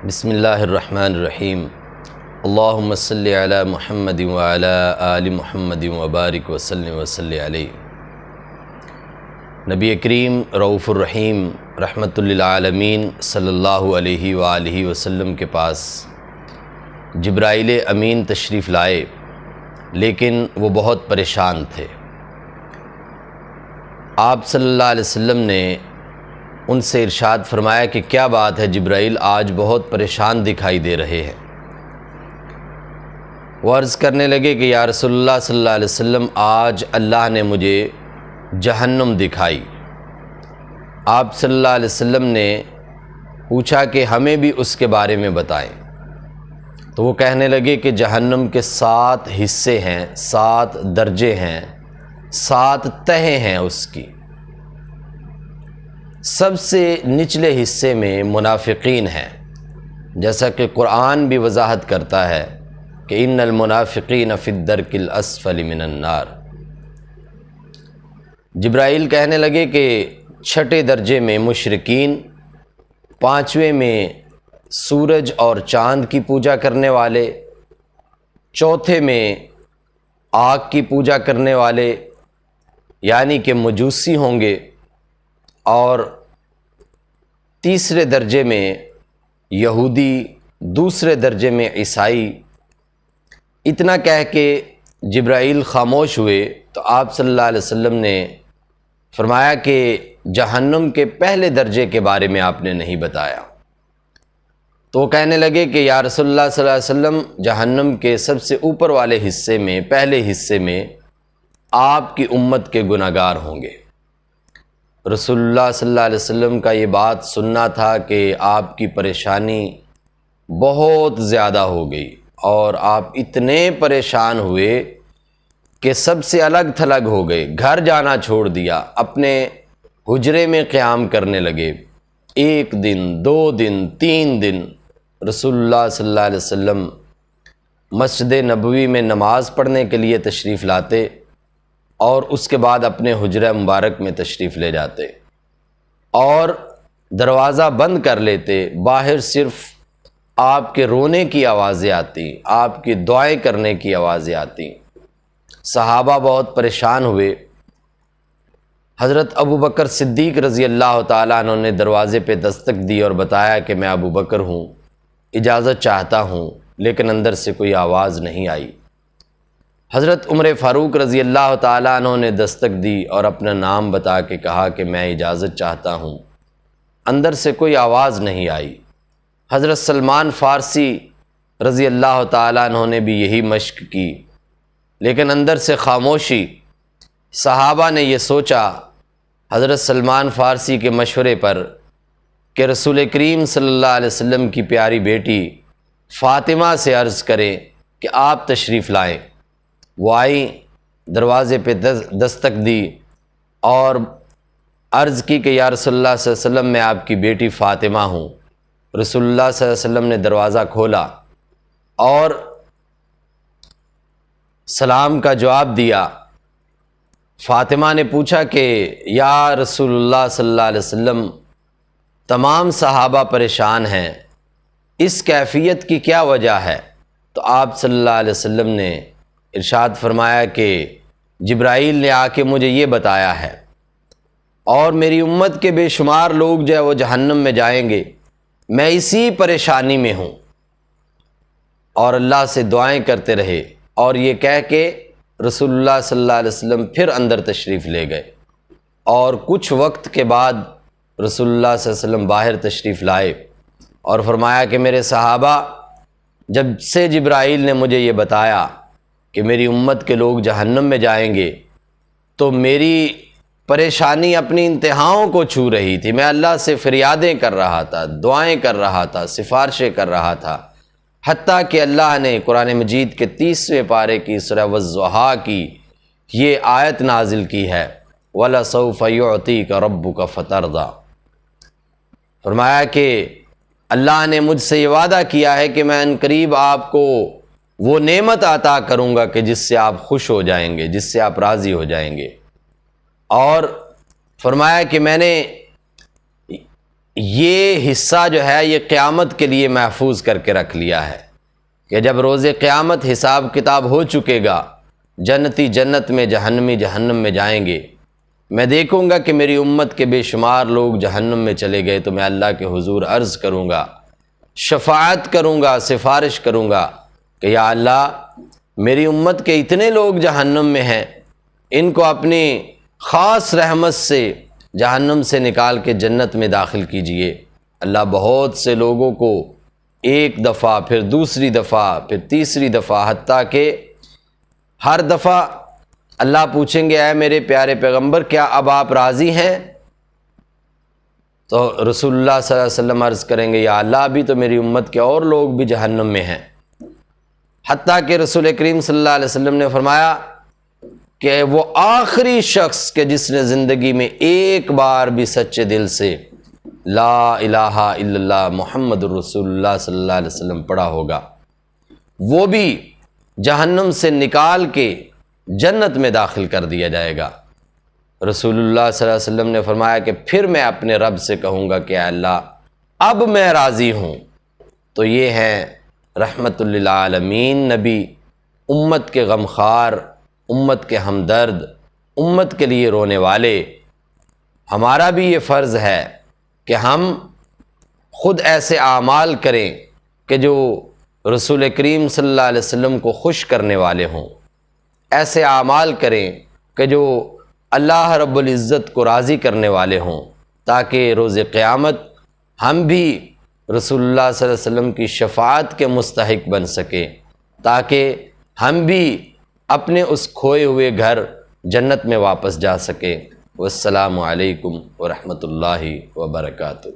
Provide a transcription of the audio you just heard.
بسم اللہ الرحمن الرحیم اللہم صلی علی محمد وعلی آل محمد وبارک وسلم وصلی علیہ۔ نبی کریم رؤوف الرحیم رحمۃ للعالمین صلی اللہ علیہ وآلہ وسلم کے پاس جبرائیل امین تشریف لائے، لیکن وہ بہت پریشان تھے۔ آپ صلی اللہ علیہ وسلم نے ان سے ارشاد فرمایا کہ کیا بات ہے جبرائیل، آج بہت پریشان دکھائی دے رہے ہیں۔ وہ عرض کرنے لگے کہ یا رسول اللہ صلی اللہ علیہ وسلم، آج اللہ نے مجھے جہنم دکھائی۔ آپ صلی اللہ علیہ وسلم نے پوچھا کہ ہمیں بھی اس کے بارے میں بتائیں، تو وہ کہنے لگے کہ جہنم کے 7 حصے ہیں، 7 درجے ہیں، 7 تہیں ہیں اس کی۔ سب سے نچلے حصے میں منافقین ہیں، جیسا کہ قرآن بھی وضاحت کرتا ہے کہ ان المنافقین فی الدرک الاسفل من النار۔ جبرائیل کہنے لگے کہ 6 درجے میں مشرکین، 5ویں میں سورج اور چاند کی پوجا کرنے والے، 4تھے میں آگ کی پوجا کرنے والے یعنی کہ مجوسی ہوں گے، اور 3 درجے میں یہودی، 2 درجے میں عیسائی۔ اتنا کہہ کے جبرائیل خاموش ہوئے تو آپ صلی اللہ علیہ وسلم نے فرمایا کہ جہنم کے پہلے درجے کے بارے میں آپ نے نہیں بتایا۔ تو وہ کہنے لگے کہ یا رسول اللہ صلی اللہ علیہ وسلم، جہنم کے سب سے اوپر والے حصے میں، پہلے حصے میں آپ کی امت کے گناہگار ہوں گے۔ رسول اللہ صلی اللہ علیہ وسلم کا یہ بات سننا تھا کہ آپ کی پریشانی بہت زیادہ ہو گئی، اور آپ اتنے پریشان ہوئے کہ سب سے الگ تھلگ ہو گئے، گھر جانا چھوڑ دیا، اپنے حجرے میں قیام کرنے لگے۔ 1 دن، 2 دن، 3 دن رسول اللہ صلی اللہ علیہ وسلم مسجد نبوی میں نماز پڑھنے کے لیے تشریف لاتے، اور اس کے بعد اپنے حجرہ مبارک میں تشریف لے جاتے اور دروازہ بند کر لیتے۔ باہر صرف آپ کے رونے کی آوازیں آتی، آپ کی دعائیں کرنے کی آوازیں آتی۔ صحابہ بہت پریشان ہوئے۔ حضرت ابو بکر صدیق رضی اللہ تعالیٰ عنہ نے دروازے پہ دستک دی اور بتایا کہ میں ابو بکر ہوں، اجازت چاہتا ہوں، لیکن اندر سے کوئی آواز نہیں آئی۔ حضرت عمر فاروق رضی اللہ تعالیٰ عنہ نے دستک دی اور اپنا نام بتا کے کہا کہ میں اجازت چاہتا ہوں، اندر سے کوئی آواز نہیں آئی۔ حضرت سلمان فارسی رضی اللہ تعالیٰ عنہ نے بھی یہی مشق کی، لیکن اندر سے خاموشی۔ صحابہ نے یہ سوچا حضرت سلمان فارسی کے مشورے پر کہ رسول کریم صلی اللہ علیہ وسلم کی پیاری بیٹی فاطمہ سے عرض کریں کہ آپ تشریف لائیں۔ وہ آئیں، دروازے پہ دستک دی اور عرض کی کہ یا رسول اللہ صلی اللہ علیہ وسلم، میں آپ کی بیٹی فاطمہ ہوں۔ رسول اللہ صلی اللہ علیہ وسلم نے دروازہ کھولا اور سلام کا جواب دیا۔ فاطمہ نے پوچھا کہ یا رسول اللہ صلی اللہ علیہ وسلم، تمام صحابہ پریشان ہیں، اس کیفیت کی کیا وجہ ہے؟ تو آپ صلی اللہ علیہ وسلم نے ارشاد فرمایا کہ جبرائیل نے آ کے مجھے یہ بتایا ہے، اور میری امت کے بے شمار لوگ جو ہے وہ جہنم میں جائیں گے، میں اسی پریشانی میں ہوں۔ اور اللہ سے دعائیں کرتے رہے، اور یہ کہہ کے رسول اللہ صلی اللہ علیہ وسلم پھر اندر تشریف لے گئے، اور کچھ وقت کے بعد رسول اللہ صلی اللہ علیہ وسلم باہر تشریف لائے اور فرمایا کہ میرے صحابہ، جب سے جبرائیل نے مجھے یہ بتایا کہ میری امت کے لوگ جہنم میں جائیں گے، تو میری پریشانی اپنی انتہاؤں کو چھو رہی تھی۔ میں اللہ سے فریادیں کر رہا تھا، دعائیں کر رہا تھا، سفارشیں کر رہا تھا، حتیٰ کہ اللہ نے قرآن مجید کے 30ویں پارے کی سورہ والضحیٰ کی یہ آیت نازل کی ہے، وَلَسَوْفَ يُعْطِيكَ رَبُّكَ فَتَرْضَىٰ۔ فرمایا کہ اللہ نے مجھ سے یہ وعدہ کیا ہے کہ میں عنقریب آپ کو وہ نعمت عطا کروں گا کہ جس سے آپ خوش ہو جائیں گے، جس سے آپ راضی ہو جائیں گے۔ اور فرمایا کہ میں نے یہ حصہ جو ہے یہ قیامت کے لیے محفوظ کر کے رکھ لیا ہے کہ جب روز قیامت حساب کتاب ہو چکے گا، جنتی جنت میں، جہنمی جہنم میں جائیں گے، میں دیکھوں گا کہ میری امت کے بے شمار لوگ جہنم میں چلے گئے، تو میں اللہ کے حضور عرض کروں گا، شفاعت کروں گا، سفارش کروں گا کہ یا اللہ میری امت کے اتنے لوگ جہنم میں ہیں، ان کو اپنی خاص رحمت سے جہنم سے نکال کے جنت میں داخل کیجئے۔ اللہ بہت سے لوگوں کو ایک دفعہ، پھر دوسری دفعہ، پھر تیسری دفعہ، حتیٰ کہ ہر دفعہ اللہ پوچھیں گے اے میرے پیارے پیغمبر کیا اب آپ راضی ہیں؟ تو رسول اللہ صلی اللہ علیہ وسلم عرض کریں گے یا اللہ ابھی تو میری امت کے اور لوگ بھی جہنم میں ہیں، حتیٰ کہ رسول کریم صلی اللہ علیہ وسلم نے فرمایا کہ وہ آخری شخص کہ جس نے زندگی میں ایک بار بھی سچے دل سے لا الہ الا اللہ محمد الرسول اللہ صلی اللہ علیہ وسلم پڑھا ہوگا، وہ بھی جہنم سے نکال کے جنت میں داخل کر دیا جائے گا۔ رسول اللہ صلی اللہ علیہ وسلم نے فرمایا کہ پھر میں اپنے رب سے کہوں گا کہ اے اللہ اب میں راضی ہوں۔ تو یہ ہیں رحمت للعالمین نبی، امت کے غمخوار، امت کے ہمدرد، امت کے لیے رونے والے۔ ہمارا بھی یہ فرض ہے کہ ہم خود ایسے اعمال کریں کہ جو رسول کریم صلی اللہ علیہ وسلم کو خوش کرنے والے ہوں، ایسے اعمال کریں کہ جو اللہ رب العزت کو راضی کرنے والے ہوں، تاکہ روز قیامت ہم بھی رسول اللہ صلی اللہ علیہ وسلم کی شفاعت کے مستحق بن سکیں، تاکہ ہم بھی اپنے اس کھوئے ہوئے گھر جنت میں واپس جا سکیں۔ والسلام علیکم ورحمۃ اللہ وبرکاتہ۔